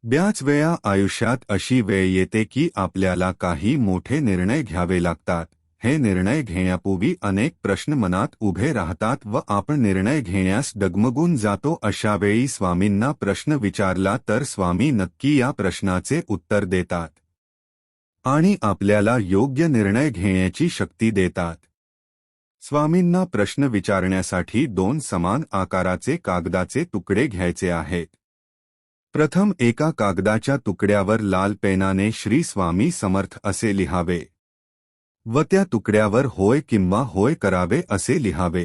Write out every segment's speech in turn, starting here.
बऱ्याच वेळा आयुष्यात अशी वेळ येते की आपल्याला काही मोठे निर्णय घ्यावे लागतात। हे निर्णय घेण्यापूर्वी अनेक प्रश्न मनात उभे राहतात व आपण निर्णय घेण्यास डगमगून जातो। अशा वेळी स्वामींना प्रश्न विचारला तर स्वामी नक्की या प्रश्नाचे उत्तर देतात आणि आपल्याला योग्य निर्णय घेण्याची शक्ती देतात। स्वामींना प्रश्न विचारण्यासाठी 2 समान आकाराचे कागदाचे तुकडे घ्यायचे आहेत। प्रथम एका कागदाच्या तुकड्यावर लाल पेनाने श्री स्वामी समर्थ असे लिहावे व त्या तुकड्यावर होय किंवा होय करावे असे लिहावे।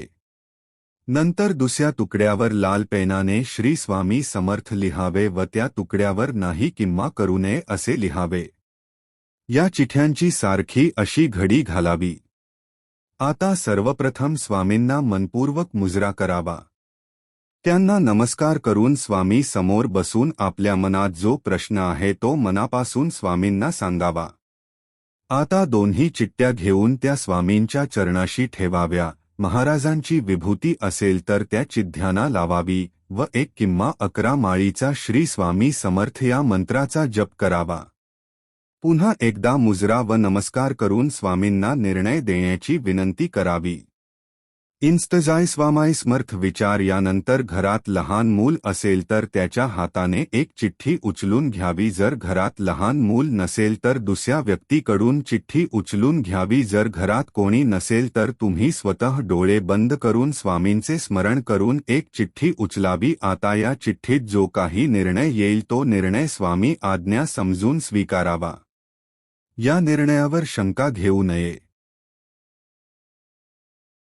नंतर दुसऱ्या तुकड्यावर लाल पेनाने श्री स्वामी समर्थ लिहावे व त्या तुकड्यावर नाही किंवा करू नये असे लिहावे। या चिठ्यांची सारखी अशी घडी घालावी। आता सर्वप्रथम स्वामींना मनपूर्वक मुजरा करावा। त्यांना नमस्कार करून स्वामी समोर बसून आपल्या मनात जो प्रश्न आहे तो मनापासून स्वामींना सांगावा। आता दोन्ही चिठ्ठ्या घेऊन त्या स्वामींच्या चरणाशी ठेवाव्या। महाराजांची विभूती असेल तर त्या चिठ्ठ्यांना लावावी व 1 किंवा 11 माळीचा श्री स्वामी समर्थ या मंत्राचा जप करावा। पुन्हा एकदा मुजरा व नमस्कार करून स्वामींना निर्णय देण्याची विनंती करावी। इंस्तजाय स्वामाय समर्थ विचार यानंतर घरात लहान मूल असेल तर त्याच्या हाताने एक चिठ्ठी उचलून घ्यावी। जर घरात लहान मूल नसेल तर दुसऱ्या व्यक्तीकडून चिठ्ठी उचलून घ्यावी। जर घरात कोणी नसेल तर तुम्ही स्वतः डोळे बंद करून स्वामींचे स्मरण करून एक चिठ्ठी उचलावी। आता या चिठ्ठीत जो काही निर्णय येईल तो निर्णय स्वामी आज्ञा समजून स्वीकारावा। या निर्णयावर शंका घेऊ नये।